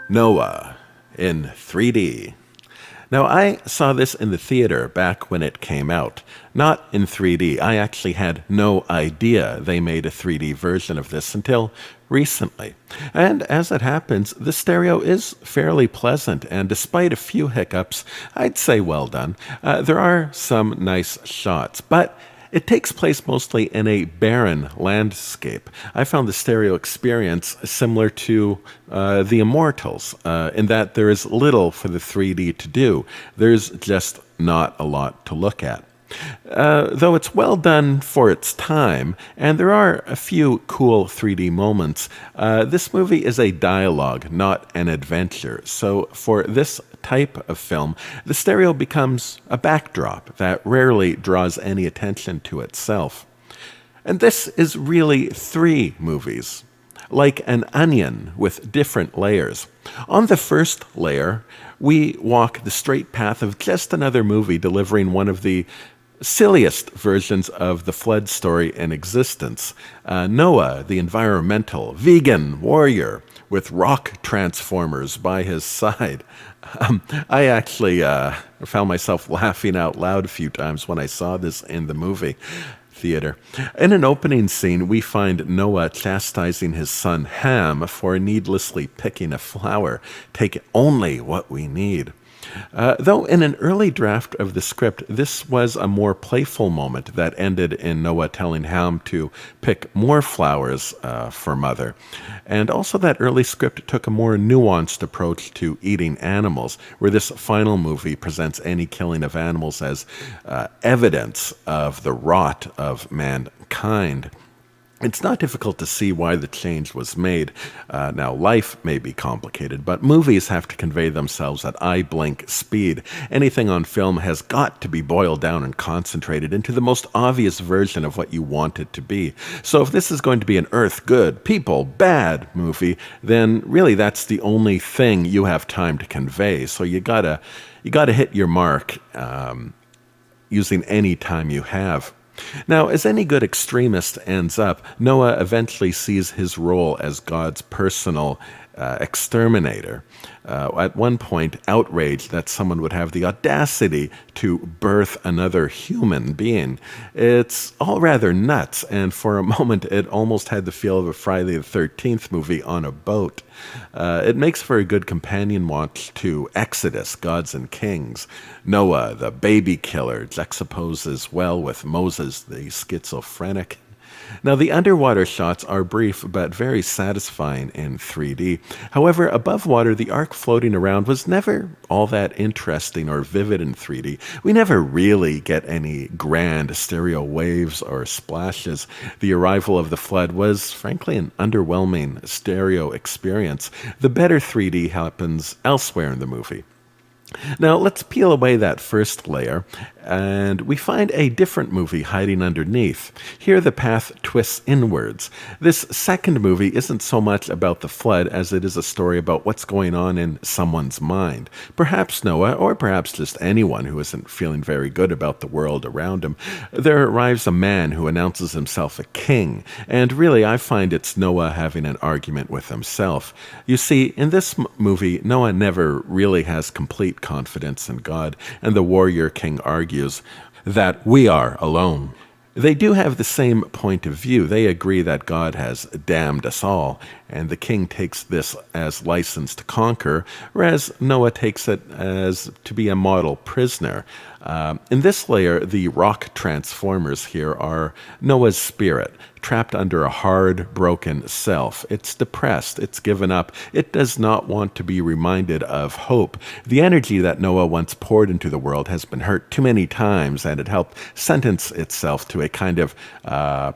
Noah in 3D. Now, I saw this in the theater back when it came out, not in 3D. I actually had no idea they made a 3D version of this until recently. And as it happens, the stereo is fairly pleasant, and despite a few hiccups, I'd say well done. There are some nice shots, but it takes place mostly in a barren landscape. I found the stereo experience similar to The Immortals, in that there is little for the 3D to do. There's just not a lot to look at. Though it's well done for its time, and there are a few cool 3D moments, this movie is a dialogue, not an adventure. So for this type of film, the stereo becomes a backdrop that rarely draws any attention to itself. And this is really three movies, like an onion with different layers. On the first layer, we walk the straight path of just another movie delivering one of the silliest versions of the flood story in existence. Noah, the environmental, vegan warrior with rock transformers by his side. I actually found myself laughing out loud a few times when I saw this in the movie theater. In an opening scene, we find Noah chastising his son Ham for needlessly picking a flower. Take only what we need. Though in an early draft of the script, this was a more playful moment that ended in Noah telling Ham to pick more flowers for Mother. And also that early script took a more nuanced approach to eating animals, where this final movie presents any killing of animals as evidence of the rot of mankind. It's not difficult to see why the change was made. Now, life may be complicated, but movies have to convey themselves at eye-blink speed. Anything on film has got to be boiled down and concentrated into the most obvious version of what you want it to be. So if this is going to be an Earth good, people bad movie, then really that's the only thing you have time to convey. So you gotta hit your mark using any time you have. Now, as any good extremist ends up, Noah eventually sees his role as God's personal exterminator. At one point, outraged that someone would have the audacity to birth another human being. It's all rather nuts, and for a moment it almost had the feel of a Friday the 13th movie on a boat. It makes for a good companion watch to Exodus, Gods and Kings. Noah, the baby killer, juxtaposes well with Moses, the schizophrenic. Now, the underwater shots are brief but very satisfying in 3D. However, above water, the ark floating around was never all that interesting or vivid in 3D. We never really get any grand stereo waves or splashes. The arrival of the flood was, frankly, an underwhelming stereo experience. The better 3D happens elsewhere in the movie. Now, let's peel away that first layer, and we find a different movie hiding underneath. Here, the path twists inwards. This second movie isn't so much about the flood as it is a story about what's going on in someone's mind. Perhaps Noah, or perhaps just anyone who isn't feeling very good about the world around him. There arrives a man who announces himself a king, and really, I find it's Noah having an argument with himself. You see, in this movie, Noah never really has complete confidence in God, and the warrior king argues that we are alone. They do have the same point of view. They agree that God has damned us all, and the king takes this as license to conquer, whereas Noah takes it as to be a model prisoner. In this layer, the rock transformers here are Noah's spirit, trapped under a hard, broken self. It's depressed. It's given up. It does not want to be reminded of hope. The energy that Noah once poured into the world has been hurt too many times, and it helped sentence itself to a kind of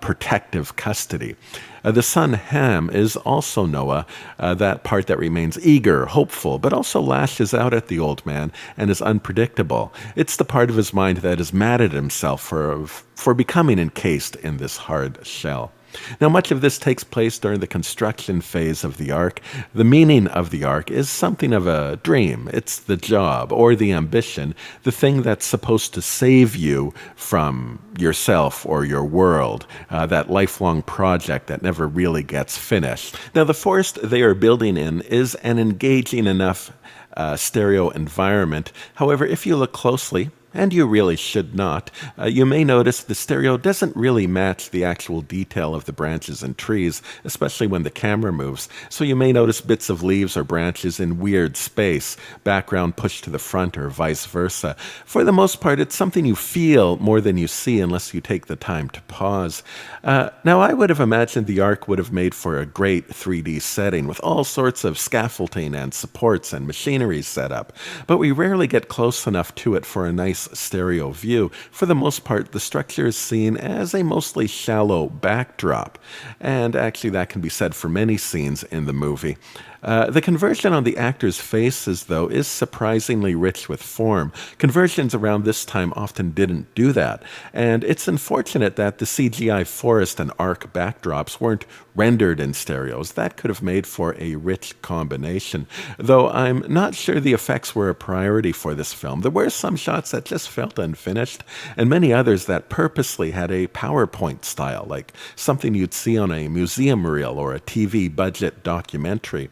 protective custody. The son Ham is also Noah, that part that remains eager, hopeful, but also lashes out at the old man and is unpredictable. It's the part of his mind that is mad at himself for becoming encased in this hard shell. Now, much of this takes place during the construction phase of the arc. The meaning of the arc is something of a dream. It's the job or the ambition, the thing that's supposed to save you from yourself or your world, that lifelong project that never really gets finished. Now, the forest they are building in is an engaging enough stereo environment. However, if you look closely, and you really should not, you may notice the stereo doesn't really match the actual detail of the branches and trees, especially when the camera moves. So you may notice bits of leaves or branches in weird space, background pushed to the front or vice versa. For the most part, it's something you feel more than you see unless you take the time to pause. Now, I would have imagined the arc would have made for a great 3D setting with all sorts of scaffolding and supports and machinery set up, but we rarely get close enough to it for a nice stereo view. For the most part, the structure is seen as a mostly shallow backdrop, and actually that can be said for many scenes in the movie. The conversion on the actors' faces, though, is surprisingly rich with form. Conversions around this time often didn't do that, and it's unfortunate that the CGI forest and arc backdrops weren't rendered in stereos. That could have made for a rich combination, though I'm not sure the effects were a priority for this film. There were some shots that just felt unfinished, and many others that purposely had a PowerPoint style, like something you'd see on a museum reel or a TV budget documentary.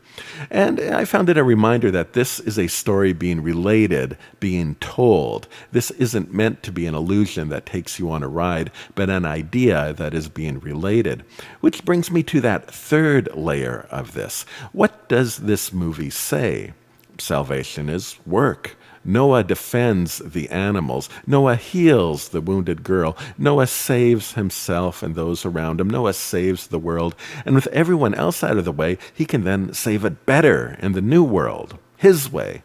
And I found it a reminder that this is a story being related, being told. This isn't meant to be an illusion that takes you on a ride, but an idea that is being related. Which brings me to that third layer of this. What does this movie say? Salvation is work. Noah defends the animals. Noah heals the wounded girl. Noah saves himself and those around him. Noah saves the world. And with everyone else out of the way, he can then save it better in the new world, his way.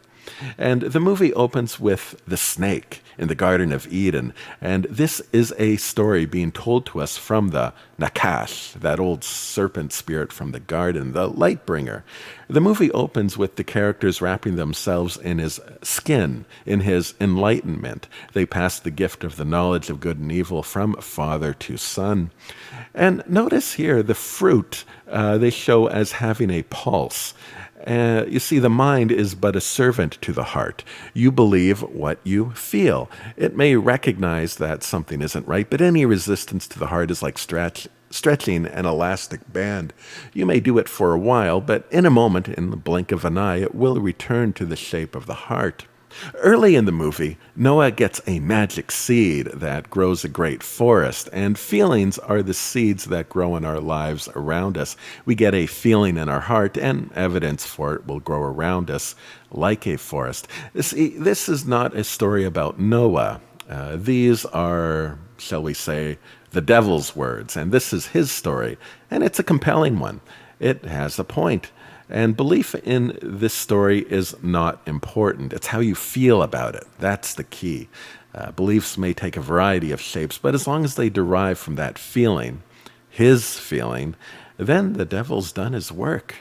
And the movie opens with the snake in the Garden of Eden. And this is a story being told to us from the Nakash, that old serpent spirit from the garden, the light bringer. The movie opens with the characters wrapping themselves in his skin, in his enlightenment. They pass the gift of the knowledge of good and evil from father to son. And notice here the fruit they show as having a pulse. You see, the mind is but a servant to the heart. You believe what you feel. It may recognize that something isn't right, but any resistance to the heart is like stretching an elastic band. You may do it for a while, but in a moment, in the blink of an eye, it will return to the shape of the heart. Early in the movie, Noah gets a magic seed that grows a great forest, and feelings are the seeds that grow in our lives around us. We get a feeling in our heart, and evidence for it will grow around us like a forest. See, this is not a story about Noah. These are, shall we say, the devil's words, and this is his story, and it's a compelling one. It has a point. And belief in this story is not important. It's how you feel about it. That's the key. Beliefs may take a variety of shapes, but as long as they derive from that feeling, his feeling, then the devil's done his work.